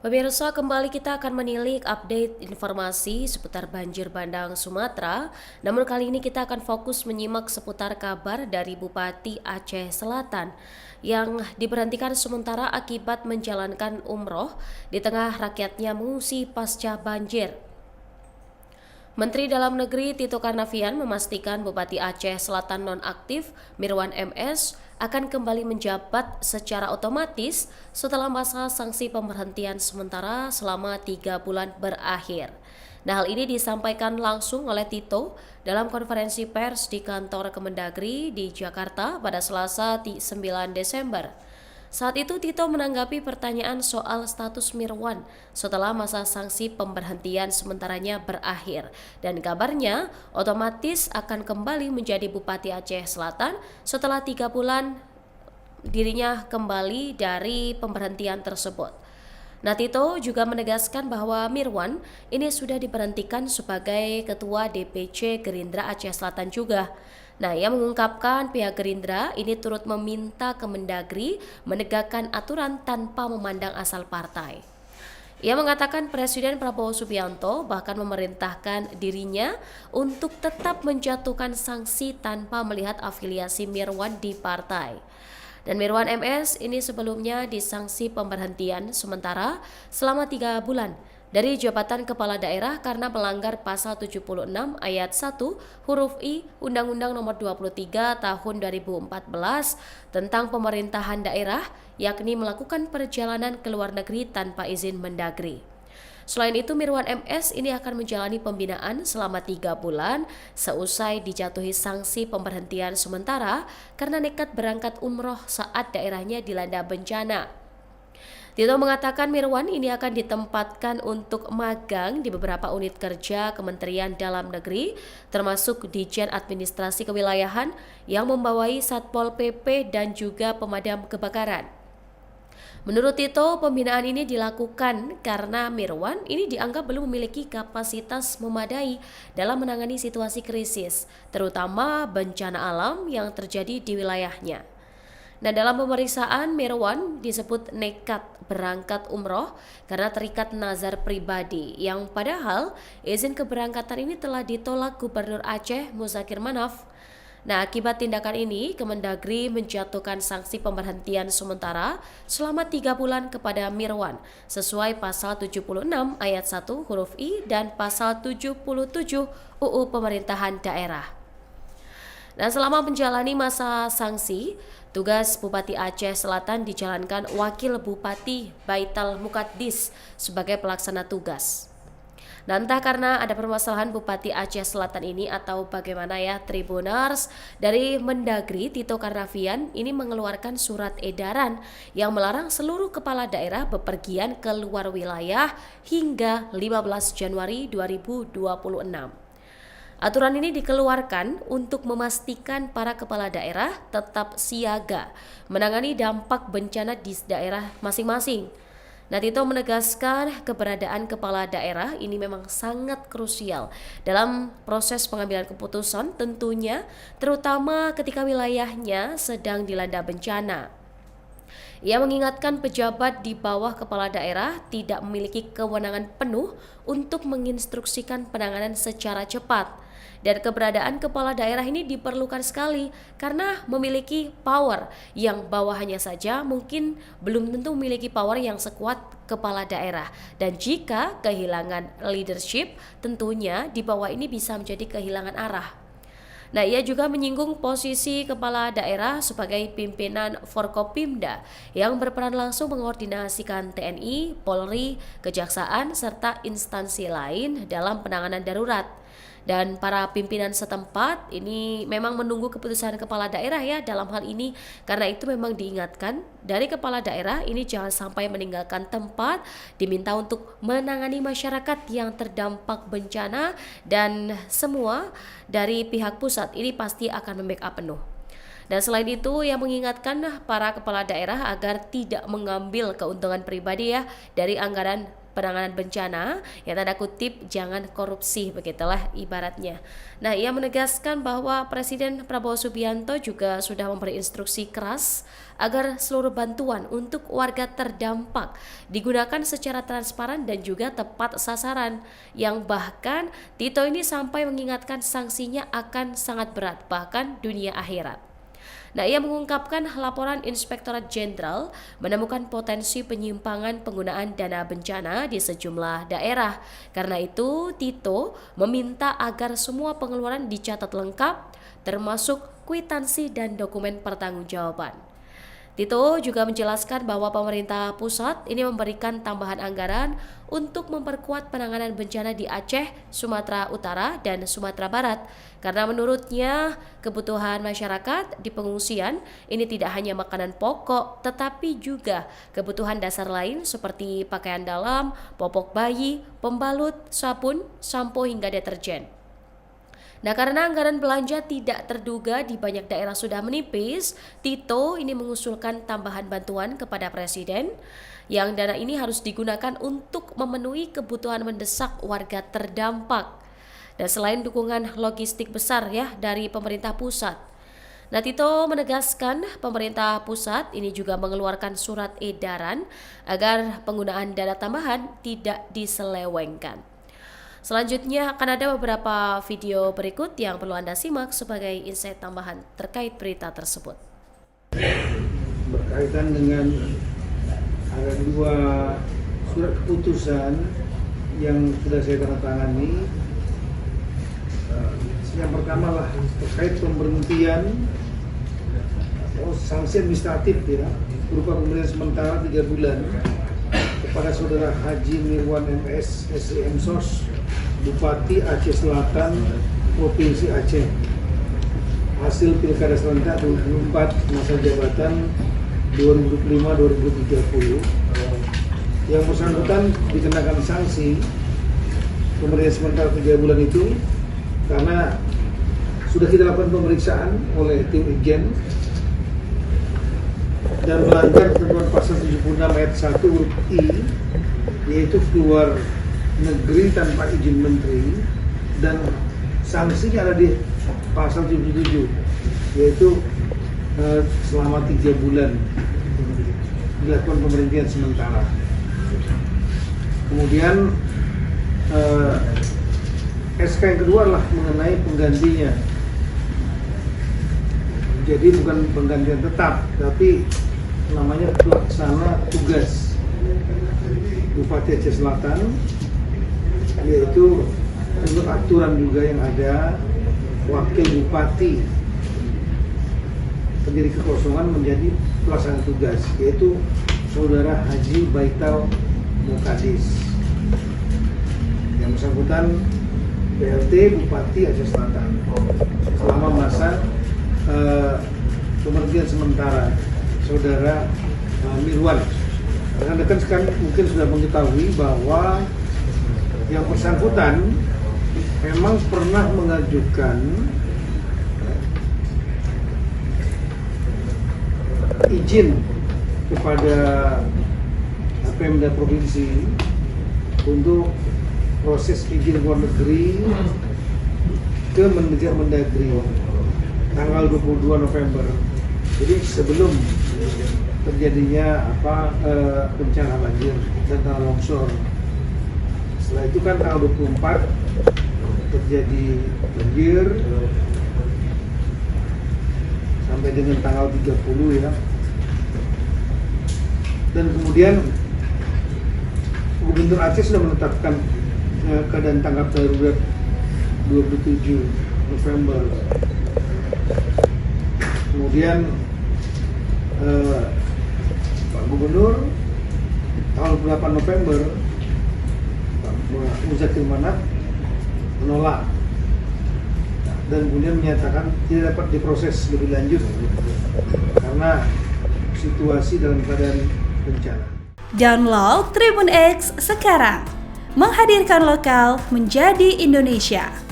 Pemirsa, kembali kita akan menilik update informasi seputar banjir bandang Sumatera. Namun kali ini kita akan fokus menyimak seputar kabar dari Bupati Aceh Selatan yang diberhentikan sementara akibat menjalankan umroh di tengah rakyatnya mengungsi pasca banjir. Menteri Dalam Negeri Tito Karnavian memastikan Bupati Aceh Selatan nonaktif Mirwan MS akan kembali menjabat secara otomatis setelah masa sanksi pemberhentian sementara selama 3 bulan berakhir. Nah, hal ini disampaikan langsung oleh Tito dalam konferensi pers di kantor Kemendagri di Jakarta pada Selasa 9 Desember. Saat itu Tito menanggapi pertanyaan soal status Mirwan setelah masa sanksi pemberhentian sementaranya berakhir dan kabarnya otomatis akan kembali menjadi Bupati Aceh Selatan setelah 3 bulan dirinya kembali dari pemberhentian tersebut. Nah, Tito juga menegaskan bahwa Mirwan ini sudah diberhentikan sebagai Ketua DPC Gerindra Aceh Selatan juga. Nah, ia mengungkapkan pihak Gerindra ini turut meminta Kemendagri menegakkan aturan tanpa memandang asal partai. Ia mengatakan Presiden Prabowo Subianto bahkan memerintahkan dirinya untuk tetap menjatuhkan sanksi tanpa melihat afiliasi Mirwan di partai. Dan Mirwan MS ini sebelumnya disanksi pemberhentian sementara selama 3 bulan dari jabatan kepala daerah karena melanggar pasal 76 ayat 1 huruf I Undang-Undang Nomor 23 Tahun 2014 tentang pemerintahan daerah, yakni melakukan perjalanan ke luar negeri tanpa izin Mendagri. Selain itu, Mirwan MS ini akan menjalani pembinaan selama 3 bulan seusai dijatuhi sanksi pemberhentian sementara karena nekat berangkat umroh saat daerahnya dilanda bencana. Tito mengatakan Mirwan ini akan ditempatkan untuk magang di beberapa unit kerja Kementerian Dalam Negeri, termasuk Ditjen Administrasi Kewilayahan yang membawai Satpol PP dan juga pemadam kebakaran. Menurut Tito, pembinaan ini dilakukan karena Mirwan ini dianggap belum memiliki kapasitas memadai dalam menangani situasi krisis, terutama bencana alam yang terjadi di wilayahnya. Nah, dalam pemeriksaan Mirwan disebut nekat berangkat umroh karena terikat nazar pribadi yang padahal izin keberangkatan ini telah ditolak Gubernur Aceh Muzakir Manaf. Nah, akibat tindakan ini, Kemendagri menjatuhkan sanksi pemberhentian sementara selama 3 bulan kepada Mirwan sesuai pasal 76 ayat 1 huruf I dan pasal 77 UU Pemerintahan Daerah. Dan selama menjalani masa sanksi, tugas Bupati Aceh Selatan dijalankan Wakil Bupati Baital Muqaddis sebagai pelaksana tugas. Dan entah karena ada permasalahan Bupati Aceh Selatan ini atau bagaimana ya, Tribuners, dari Mendagri Tito Karnavian ini mengeluarkan surat edaran yang melarang seluruh kepala daerah bepergian ke luar wilayah hingga 15 Januari 2026. Aturan ini dikeluarkan untuk memastikan para kepala daerah tetap siaga menangani dampak bencana di daerah masing-masing. Nah, Tito menegaskan keberadaan kepala daerah ini memang sangat krusial dalam proses pengambilan keputusan tentunya, terutama ketika wilayahnya sedang dilanda bencana. Ia mengingatkan pejabat di bawah kepala daerah tidak memiliki kewenangan penuh untuk menginstruksikan penanganan secara cepat. Dan keberadaan kepala daerah ini diperlukan sekali karena memiliki power yang bawahannya saja mungkin belum tentu memiliki power yang sekuat kepala daerah. Dan jika kehilangan leadership, tentunya di bawah ini bisa menjadi kehilangan arah. Nah, ia juga menyinggung posisi kepala daerah sebagai pimpinan Forkopimda yang berperan langsung mengkoordinasikan TNI, Polri, Kejaksaan, serta instansi lain dalam penanganan darurat. Dan para pimpinan setempat ini memang menunggu keputusan kepala daerah ya dalam hal ini. Karena itu memang diingatkan dari kepala daerah ini jangan sampai meninggalkan tempat, diminta untuk menangani masyarakat yang terdampak bencana dan semua dari pihak pusat ini pasti akan membackup penuh. Dan selain itu, ia mengingatkan para kepala daerah agar tidak mengambil keuntungan pribadi ya dari anggaran penanganan bencana, yang tanda kutip jangan korupsi, begitulah ibaratnya. Nah, ia menegaskan bahwa Presiden Prabowo Subianto juga sudah memberi instruksi keras agar seluruh bantuan untuk warga terdampak digunakan secara transparan dan juga tepat sasaran, yang bahkan Tito ini sampai mengingatkan sanksinya akan sangat berat, bahkan dunia akhirat. Nah, ia mengungkapkan laporan Inspektorat Jenderal menemukan potensi penyimpangan penggunaan dana bencana di sejumlah daerah. Karena itu, Tito meminta agar semua pengeluaran dicatat lengkap, termasuk kwitansi dan dokumen pertanggungjawaban. Tito juga menjelaskan bahwa pemerintah pusat ini memberikan tambahan anggaran untuk memperkuat penanganan bencana di Aceh, Sumatera Utara, dan Sumatera Barat. Karena menurutnya kebutuhan masyarakat di pengungsian ini tidak hanya makanan pokok, tetapi juga kebutuhan dasar lain seperti pakaian dalam, popok bayi, pembalut, sabun, sampo hingga deterjen. Nah, karena anggaran belanja tidak terduga di banyak daerah sudah menipis, Tito ini mengusulkan tambahan bantuan kepada Presiden yang dana ini harus digunakan untuk memenuhi kebutuhan mendesak warga terdampak. Dan selain dukungan logistik besar ya dari pemerintah pusat. Nah, Tito menegaskan pemerintah pusat ini juga mengeluarkan surat edaran agar penggunaan dana tambahan tidak diselewengkan. Selanjutnya akan ada beberapa video berikut yang perlu Anda simak sebagai insight tambahan terkait berita tersebut. Berkaitan dengan ada 2 surat keputusan yang sudah saya tandatangani. Yang pertama lah terkait pemberhentian sanksi administratif ya, berupa pemberian sementara 3 bulan kepada Saudara Haji Mirwan MS SEM SOS, Bupati Aceh Selatan, Provinsi Aceh, hasil Pilkada Serentak 2024 masa jabatan 2025-2030. Yang bersangkutan dikenakan sanksi pemberian sementara 3 bulan itu karena sudah kita lakukan pemeriksaan oleh tim Ijen dan melanggar ketentuan pasal 76 ayat 1 huruf I, yaitu keluar negeri tanpa izin menteri, dan sanksinya ada di pasal 77, yaitu selama 3 bulan dilakukan pemberhentian sementara. Kemudian SK yang kedua adalah mengenai penggantinya. Jadi bukan penggantian tetap, tapi namanya pelaksana tugas Bupati Aceh Selatan, yaitu menurut aturan juga yang ada, wakil bupati terjadi kekosongan menjadi pelaksana tugas, yaitu Saudara Haji Baital Mukadis. Yang bersangkutan PLT Bupati Aceh Selatan selama masa pemberhentian sementara Saudara Mirwan. Rekan-rekan sekarang mungkin sudah mengetahui bahwa yang bersangkutan memang pernah mengajukan izin kepada Pemda Provinsi untuk proses izin luar negeri ke Mendagri tanggal 22 November. Jadi sebelum terjadinya bencana banjir dan tanah longsor. Setelah itu kan tanggal 24 terjadi banjir sampai dengan tanggal 30 ya. Dan kemudian Gubernur Aceh sudah menetapkan keadaan tanggap darurat 27 November. Kemudian Pak Gubernur tanggal 8 November Pak Muzakir Manaf menolak dan kemudian menyatakan tidak dapat diproses lebih lanjut karena situasi dalam keadaan bencana. Download Tribun X sekarang, menghadirkan lokal menjadi Indonesia.